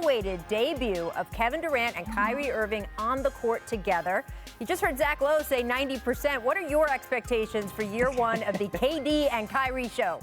long-awaited debut of Kevin Durant and Kyrie Irving on the court together. You just heard Zach Lowe say 90%. What are your expectations for year one of the KD and Kyrie show?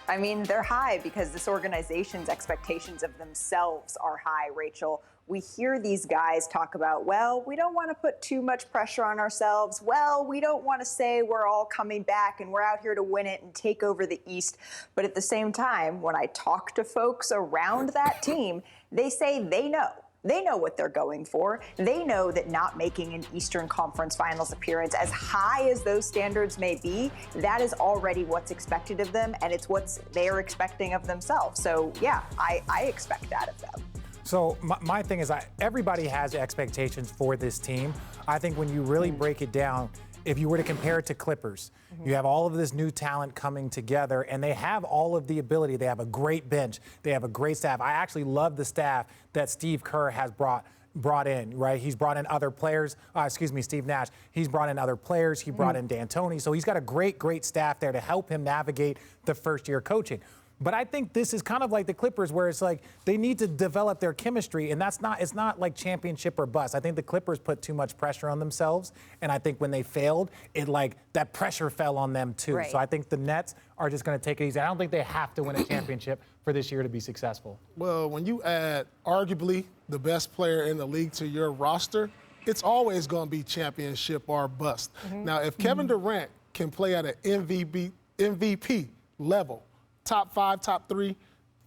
I mean, they're high because this organization's expectations of themselves are high, Rachel. We hear these guys talk about, well, we don't want to put too much pressure on ourselves. Well, we don't want to say we're all coming back and we're out here to win it and take over the East. But at the same time, when I talk to folks around that team, they say they know. They know what they're going for. They know that not making an Eastern Conference Finals appearance, as high as those standards may be, that is already what's expected of them, and it's what they're expecting of themselves. So, yeah, I expect that of them. So my thing is, everybody has expectations for this team. I think when you really break it down, if you were to compare it to Clippers, you have all of this new talent coming together, and they have all of the ability. They have a great bench. They have a great staff. I actually love the staff that Steve Kerr has brought in, right? He's brought in other players. Steve Nash. He's brought in other players. He brought in D'Antoni. So he's got a great staff there to help him navigate the first-year coaching. But I think this is kind of like the Clippers, where it's like they need to develop their chemistry, and it's not like championship or bust. I think the Clippers put too much pressure on themselves, and I think when they failed, that pressure fell on them too. Right. So I think the Nets are just going to take it easy. I don't think they have to win a championship for this year to be successful. Well, when you add arguably the best player in the league to your roster, it's always going to be championship or bust. Now, if Kevin Durant can play at an MVP level, top 5, top 3,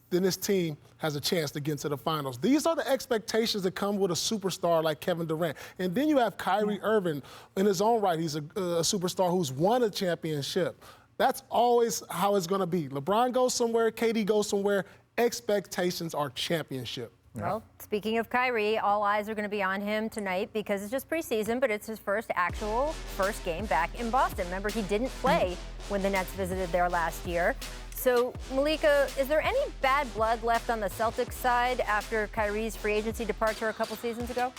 then this team has a chance to get into the finals. These are the expectations that come with a superstar like Kevin Durant. And then you have Kyrie Irving in his own right. He's a superstar who's won a championship. That's always how it's going to be. LeBron goes somewhere, KD goes somewhere. Expectations are championship. Well, speaking of Kyrie, all eyes are going to be on him tonight because it's just preseason, but it's his first game back in Boston. Remember, he didn't play when the Nets visited there last year. So, Malika, is there any bad blood left on the Celtics side after Kyrie's free agency departure a couple seasons ago?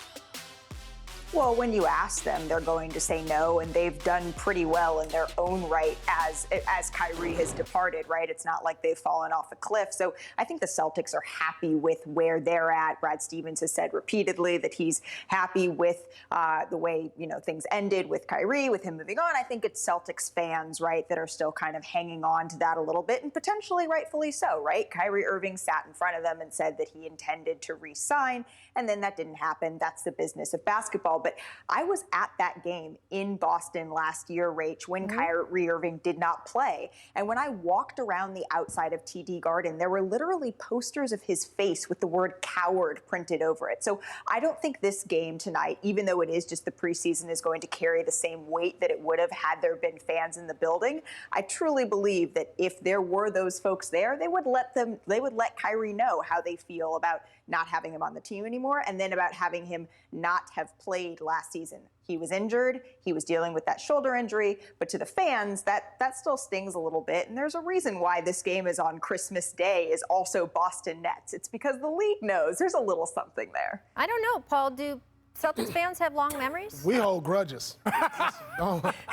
Well, when you ask them, they're going to say no, and they've done pretty well in their own right as Kyrie has departed, right? It's not like they've fallen off a cliff. So I think the Celtics are happy with where they're at. Brad Stevens has said repeatedly that he's happy with the way, things ended with Kyrie, with him moving on. I think it's Celtics fans, right, that are still kind of hanging on to that a little bit, and potentially rightfully so, right? Kyrie Irving sat in front of them and said that he intended to re-sign, and then that didn't happen. That's the business of basketball. But I was at that game in Boston last year, Rach, when Kyrie Irving did not play. And when I walked around the outside of TD Garden, there were literally posters of his face with the word coward printed over it. So I don't think this game tonight, even though it is just the preseason, is going to carry the same weight that it would have had there been fans in the building. I truly believe that if there were those folks there, they would let Kyrie know how they feel about not having him on the team anymore, and then about having him not have played last season. He was injured. He was dealing with that shoulder injury. But to the fans, that still stings a little bit. And there's a reason why this game is on Christmas Day, is also Boston Nets. It's because the league knows there's a little something there. I don't know, Paul. Do Celtics fans have long memories? We hold grudges.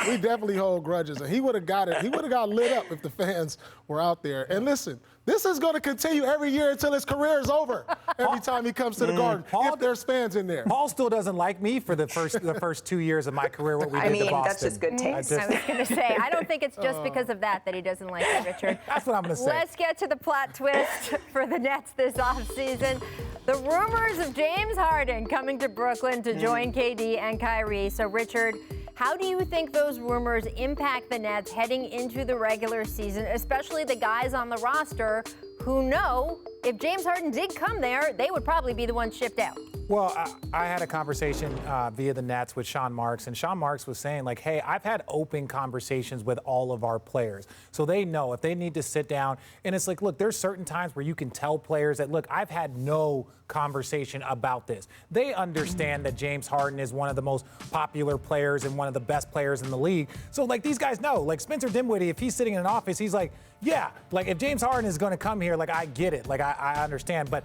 We definitely hold grudges. And he would have got it. He would have got lit up if the fans were out there. And listen, this is going to continue every year until his career is over. Every time he comes to the Garden, if there's fans in there. Paul still doesn't like me for the first 2 years of my career. What we did to Boston. That's just good taste. I was going to say, I don't think it's just because of that he doesn't like it, Richard. That's what I'm going to say. Let's get to the plot twist for the Nets this offseason. The rumors of James Harden coming to Brooklyn to join KD and Kyrie. So, Richard, how do you think those rumors impact the Nets heading into the regular season, especially the guys on the roster who know if James Harden did come there, they would probably be the ones shipped out? Well, I had a conversation via the Nets with Sean Marks, and Sean Marks was saying, hey, I've had open conversations with all of our players. So they know if they need to sit down, and it's look, there's certain times where you can tell players that, look, I've had no conversation about this. They understand that James Harden is one of the most popular players and one of the best players in the league. So, these guys know. Spencer Dinwiddie, if he's sitting in an office, he's like, yeah, if James Harden is going to come here, I get it. I understand. But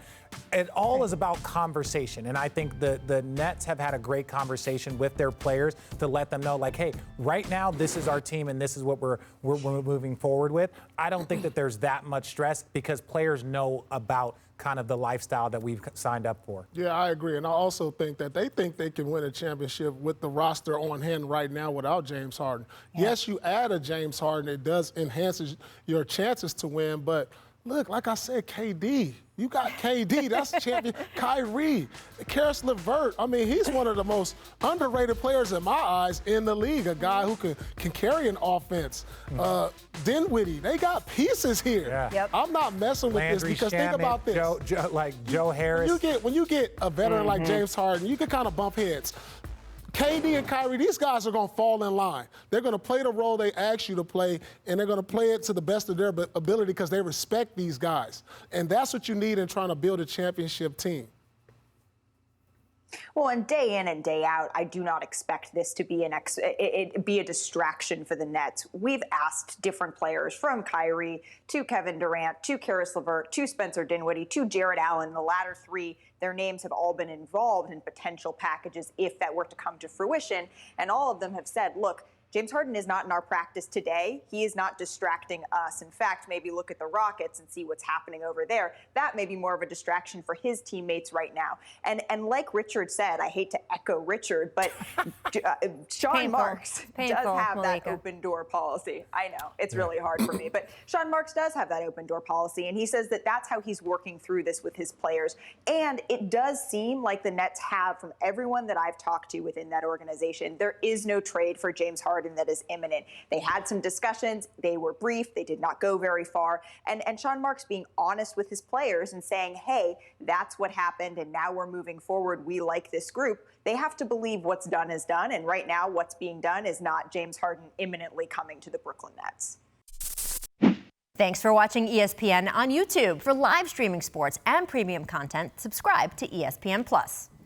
it all is about conversation. And I think the Nets have had a great conversation with their players to let them know, like, hey, right now this is our team and this is what we're moving forward with. I don't think that there's that much stress because players know about kind of the lifestyle that we've signed up for. Yeah, I agree. And I also think that they think they can win a championship with the roster on hand right now without James Harden. Yeah. Yes, you add a James Harden, it does enhance your chances to win, but look, like I said, KD. You got KD, that's champion. Kyrie, Karis LeVert. I mean, he's one of the most underrated players in my eyes in the league, a guy who can carry an offense. Dinwiddie, they got pieces here. Yeah. Yep. I'm not messing with Landry this because Shamet, think about this. Joe Harris. When you get a veteran like James Harden, you can kind of bump heads. KD and Kyrie, these guys are going to fall in line. They're going to play the role they ask you to play, and they're going to play it to the best of their ability because they respect these guys. And that's what you need in trying to build a championship team. Well, and day in and day out, I do not expect this to be be a distraction for the Nets. We've asked different players from Kyrie to Kevin Durant to Karis LeVert to Spencer Dinwiddie to Jared Allen. The latter three, their names have all been involved in potential packages if that were to come to fruition. And all of them have said, look, James Harden is not in our practice today. He is not distracting us. In fact, maybe look at the Rockets and see what's happening over there. That may be more of a distraction for his teammates right now. And like Richard said, I hate to echo Richard, but Sean Marks does have Malika. that open door policy. I know, it's really hard for me, but Sean Marks does have that open door policy, and he says that that's how he's working through this with his players. And it does seem like the Nets have, from everyone that I've talked to within that organization, there is no trade for James Harden that is imminent. They had some discussions. They were brief. They did not go very far. And Sean Marks being honest with his players and saying, hey, that's what happened, and now we're moving forward. We like this group. They have to believe what's done is done, and right now what's being done is not James Harden imminently coming to the Brooklyn Nets. Thanks for watching ESPN on YouTube. For live streaming sports and premium content, subscribe to ESPN+.